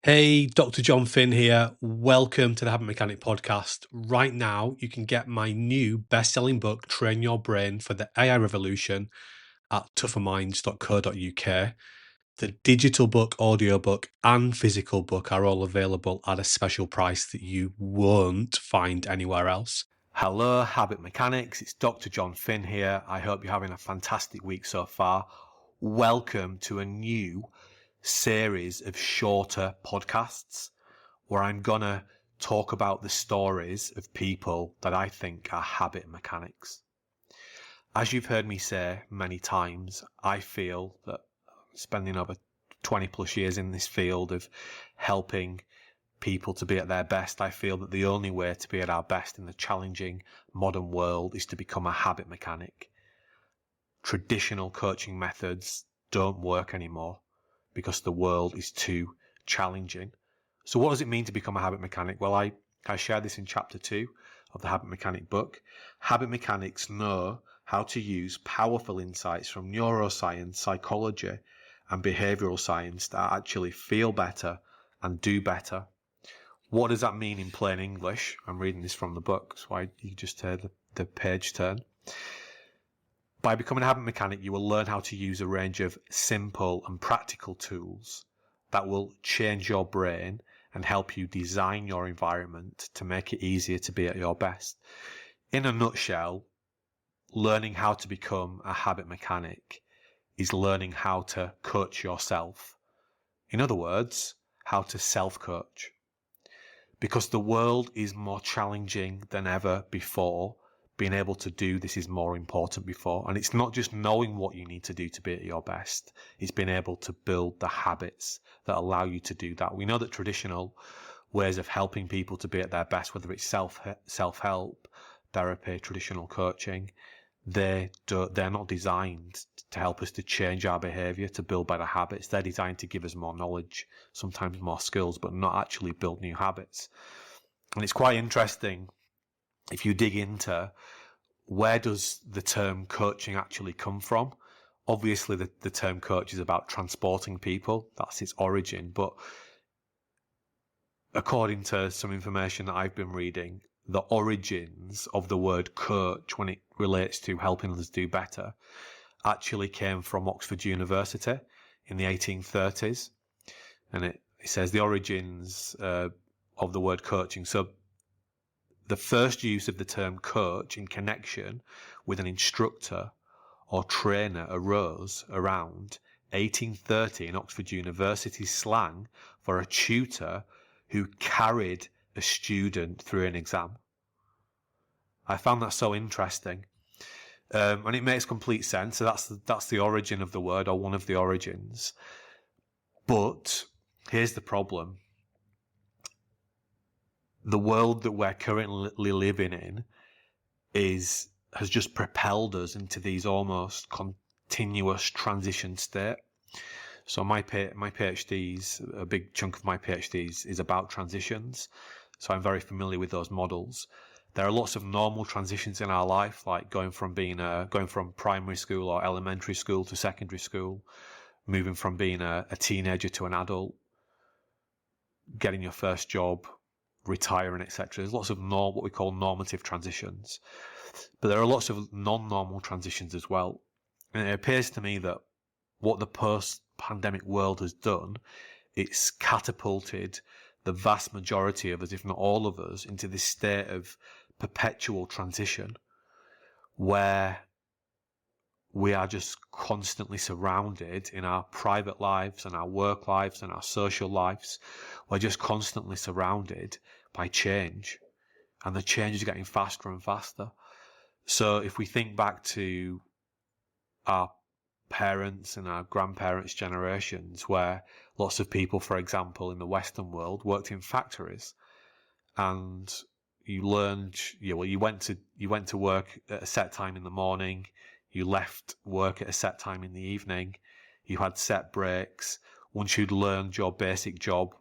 Hey, Dr. Jon Finn here. Welcome to the Habit Mechanic podcast. Right now, you can get my new best-selling book, Train Your Brain for the AI Revolution, at tougherminds.co.uk. The digital book, audiobook, and physical book are all available at a special price that you won't find anywhere else. Hello, Habit Mechanics. It's Dr. Jon Finn here. I hope you're having a fantastic week so far. Welcome to a new series of shorter podcasts where I'm gonna talk about the stories of people that I think are habit mechanics. As you've heard me say many times, I feel that spending over 20 plus years in this field of helping people to be at their best, I feel that the only way to be at our best in the challenging modern world is to become a habit mechanic. Traditional coaching methods don't work anymore because the world is too challenging. So what does it mean to become a habit mechanic? Well, I share this in chapter 2 of the Habit Mechanic book. Habit mechanics know how to use powerful insights from neuroscience, psychology, and behavioral science that actually feel better and do better. What does that mean in plain English? I'm reading this from the book, so you just heard the page turn. By becoming a habit mechanic, you will learn how to use a range of simple and practical tools that will change your brain and help you design your environment to make it easier to be at your best. In a nutshell, learning how to become a habit mechanic is learning how to coach yourself. In other words, how to self-coach. Because the world is more challenging than ever before, being able to do this is more important before. And it's not just knowing what you need to do to be at your best. It's being able to build the habits that allow you to do that. We know that traditional ways of helping people to be at their best, whether it's self-help, therapy, traditional coaching, they're not designed to help us to change our behavior, to build better habits. They're designed to give us more knowledge, sometimes more skills, but not actually build new habits. And it's quite interesting if you dig into where does the term coaching actually come from. Obviously, the term coach is about transporting people. That's its origin. But according to some information that I've been reading, the origins of the word coach, when it relates to helping others do better, actually came from Oxford University in the 1830s. And it says the origins of the word coaching. So the first use of the term coach in connection with an instructor or trainer arose around 1830 in Oxford University slang for a tutor who carried a student through an exam. I found that so interesting. And it makes complete sense. So that's the origin of the word, or one of the origins. But here's the problem. The world that we're currently living in has just propelled us into these almost continuous transition state. So my PhD's, a big chunk of my PhD's is about transitions. So I'm very familiar with those models. There are lots of normal transitions in our life, like going from primary school or elementary school to secondary school, moving from being a teenager to an adult, getting your first job, retiring, etc. There's lots of what we call normative transitions. But there are lots of non-normal transitions as well. And it appears to me that what the post-pandemic world has done, it's catapulted the vast majority of us, if not all of us, into this state of perpetual transition where we are just constantly surrounded in our private lives and our work lives and our social lives. We're just constantly surrounded by change, and the change is getting faster and faster. So if we think back to our parents and our grandparents' generations, where lots of people, for example, in the Western world worked in factories, and you learned, you went to work at a set time in the morning, you left work at a set time in the evening, you had set breaks. Once you'd learned your basic job,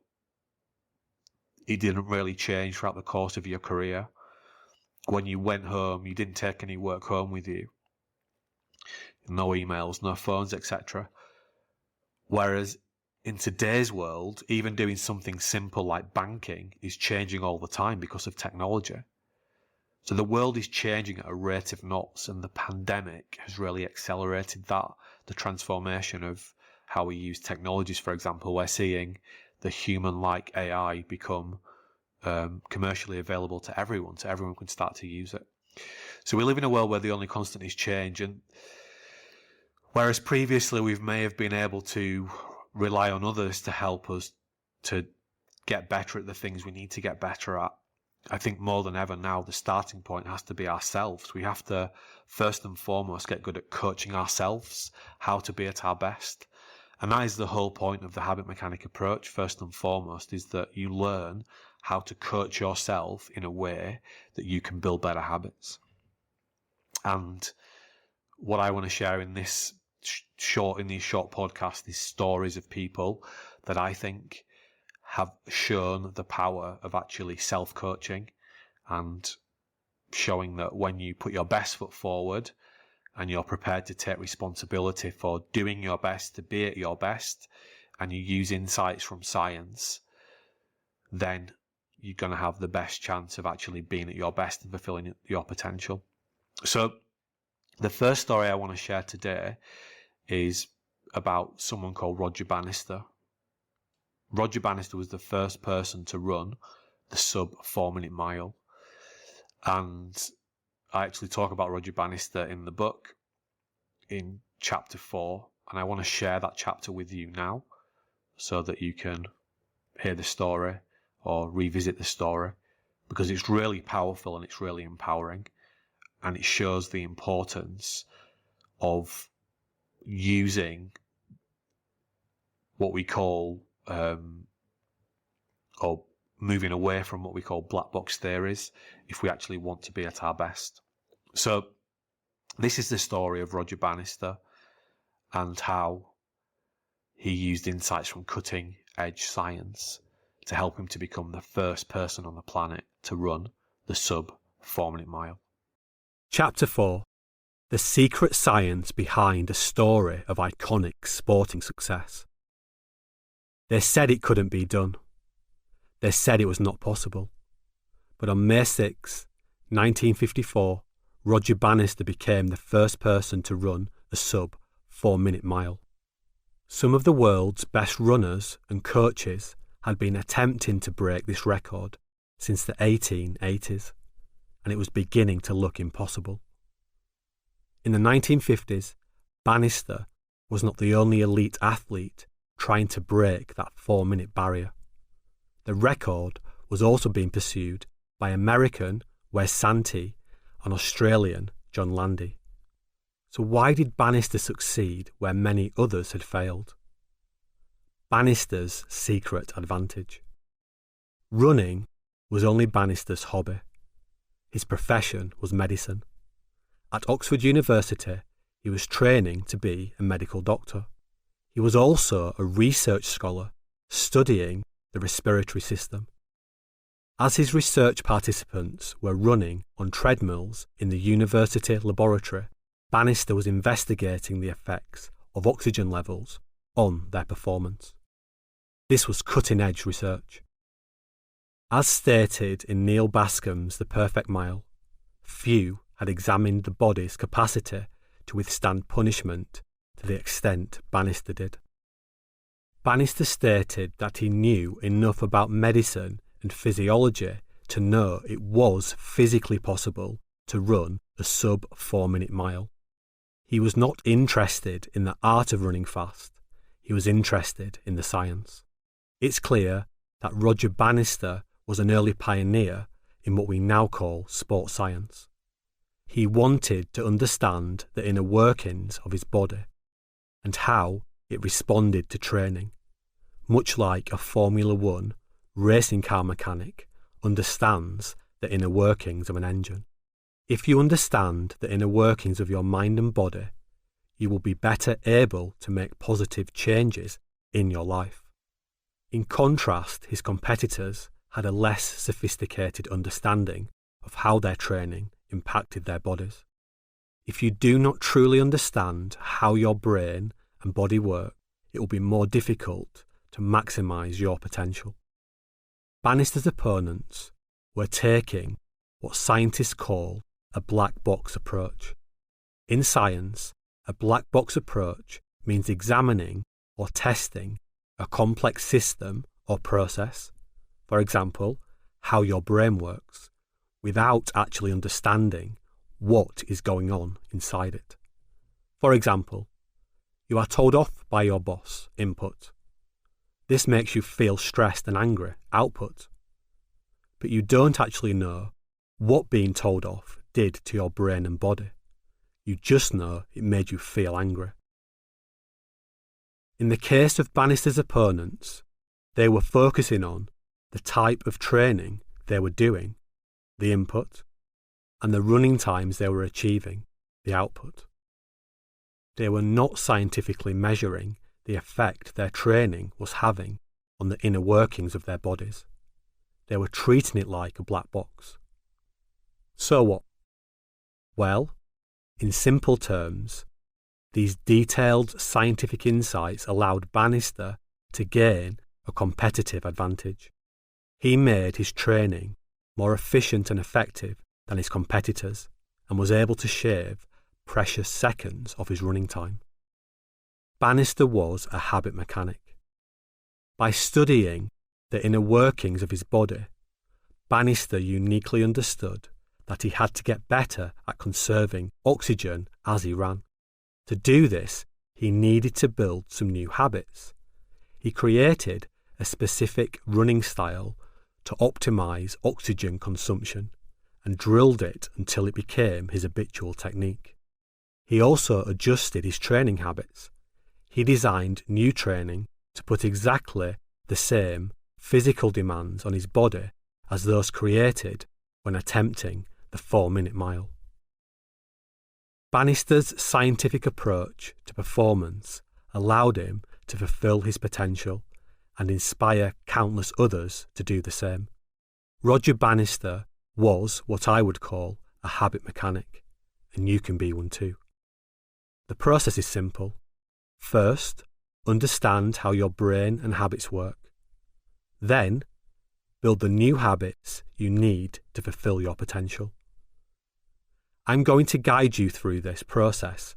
it didn't really change throughout the course of your career. When you went home, you didn't take any work home with you. No emails, no phones, etc. Whereas in today's world, even doing something simple like banking is changing all the time because of technology. So the world is changing at a rate of knots, and the pandemic has really accelerated that, the transformation of how we use technologies. For example, we're seeing the human-like AI become commercially available to everyone, so everyone can start to use it. So we live in a world where the only constant is change, and whereas previously we may have been able to rely on others to help us to get better at the things we need to get better at, I think more than ever now the starting point has to be ourselves. We have to first and foremost get good at coaching ourselves how to be at our best. And that is the whole point of the habit mechanic approach, first and foremost, is that you learn how to coach yourself in a way that you can build better habits. And what I want to share in this short podcasts is stories of people that I think have shown the power of actually self-coaching, and showing that when you put your best foot forward and you're prepared to take responsibility for doing your best to be at your best, and you use insights from science, then you're going to have the best chance of actually being at your best and fulfilling your potential. So the first story I want to share today is about someone called Roger Bannister. Roger Bannister was the first person to run the sub 4-minute mile. And I actually talk about Roger Bannister in the book in chapter 4. And I want to share that chapter with you now so that you can hear the story or revisit the story, because it's really powerful and it's really empowering. And it shows the importance of using what we call or moving away from what we call black box theories if we actually want to be at our best. So this is the story of Roger Bannister and how he used insights from cutting edge science to help him to become the first person on the planet to run the sub 4-minute mile. Chapter 4. The secret science behind a story of iconic sporting success. They said it couldn't be done. They said it was not possible. But on May 6, 1954, Roger Bannister became the first person to run a sub 4-minute mile. Some of the world's best runners and coaches had been attempting to break this record since the 1880s, and it was beginning to look impossible. In the 1950s, Bannister was not the only elite athlete trying to break that 4-minute barrier. The record was also being pursued by American Wes Santee and Australian John Landy. So why did Bannister succeed where many others had failed? Bannister's secret advantage. Running was only Bannister's hobby. His profession was medicine. At Oxford University, he was training to be a medical doctor. He was also a research scholar studying the respiratory system. As his research participants were running on treadmills in the university laboratory, Bannister was investigating the effects of oxygen levels on their performance. This was cutting-edge research. As stated in Neil Bascom's The Perfect Mile, few had examined the body's capacity to withstand punishment to the extent Bannister did. Bannister stated that he knew enough about medicine and physiology to know it was physically possible to run a sub 4-minute mile. He was not interested in the art of running fast, he was interested in the science. It's clear that Roger Bannister was an early pioneer in what we now call sports science. He wanted to understand the inner workings of his body and how it responded to training, much like a Formula One racing car mechanic understands the inner workings of an engine. If you understand the inner workings of your mind and body, you will be better able to make positive changes in your life. In contrast, his competitors had a less sophisticated understanding of how their training impacted their bodies. If you do not truly understand how your brain and body work, it will be more difficult to maximise your potential. Bannister's opponents were taking what scientists call a black box approach. In science, a black box approach means examining or testing a complex system or process, for example, how your brain works, without actually understanding what is going on inside it. For example, you are told off by your boss, input. This makes you feel stressed and angry, output. But you don't actually know what being told off did to your brain and body. You just know it made you feel angry. In the case of Bannister's opponents, they were focusing on the type of training they were doing, the input, and the running times they were achieving, the output. They were not scientifically measuring the effect their training was having on the inner workings of their bodies. They were treating it like a black box. So what? Well, in simple terms, these detailed scientific insights allowed Bannister to gain a competitive advantage. He made his training more efficient and effective than his competitors and was able to shave precious seconds of his running time. Bannister was a habit mechanic. By studying the inner workings of his body, Bannister uniquely understood that he had to get better at conserving oxygen as he ran. To do this, he needed to build some new habits. He created a specific running style to optimize oxygen consumption and drilled it until it became his habitual technique. He also adjusted his training habits. He designed new training to put exactly the same physical demands on his body as those created when attempting the 4-minute mile. Bannister's scientific approach to performance allowed him to fulfill his potential and inspire countless others to do the same. Roger Bannister was what I would call a habit mechanic, and you can be one too. The process is simple. First, understand how your brain and habits work. Then, build the new habits you need to fulfill your potential. I'm going to guide you through this process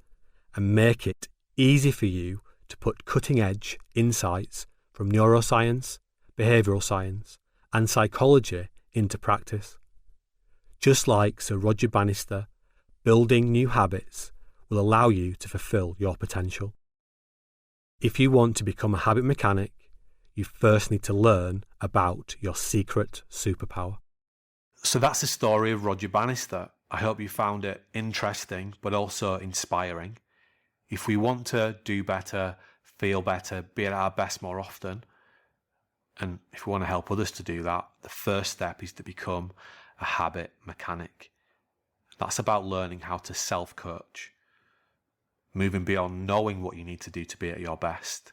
and make it easy for you to put cutting-edge insights from neuroscience, behavioural science, and psychology into practice. Just like Sir Roger Bannister, building new habits will allow you to fulfill your potential. If you want to become a habit mechanic, you first need to learn about your secret superpower. So that's the story of Roger Bannister. I hope you found it interesting, but also inspiring. If we want to do better, feel better, be at our best more often, and if we want to help others to do that, the first step is to become a habit mechanic. That's about learning how to self-coach, moving beyond knowing what you need to do to be at your best,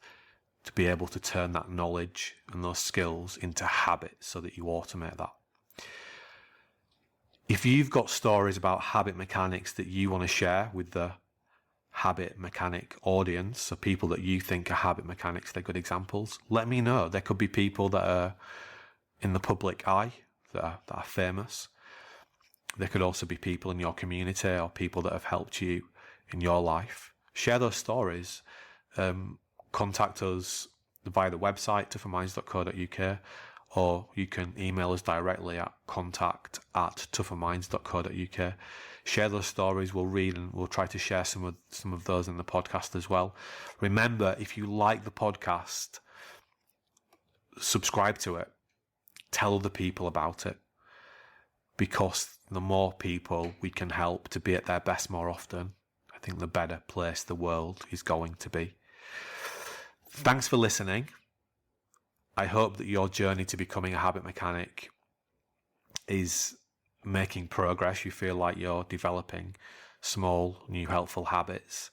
to be able to turn that knowledge and those skills into habits so that you automate that. If you've got stories about habit mechanics that you want to share with the habit mechanic audience, so people that you think are habit mechanics, they're good examples, let me know. There could be people that are in the public eye, that are famous. There could also be people in your community or people that have helped you in your life. Share those stories. Contact us via the website, tougherminds.co.uk, or you can email us directly at contact@tougherminds.co.uk. Share those stories, we'll read, and we'll try to share some of those in the podcast as well. Remember, if you like the podcast, subscribe to it. Tell other people about it, because the more people we can help to be at their best more often, I think the better place the world is going to be. Thanks for listening. I hope that your journey to becoming a habit mechanic is making progress. You feel like you're developing small, new, helpful habits.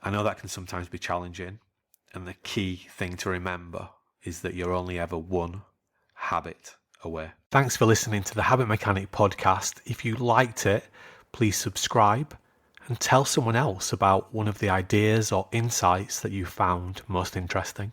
I know that can sometimes be challenging, and the key thing to remember is that you're only ever one habit away. Thanks for listening to the Habit Mechanic podcast. If you liked it, please subscribe and tell someone else about one of the ideas or insights that you found most interesting.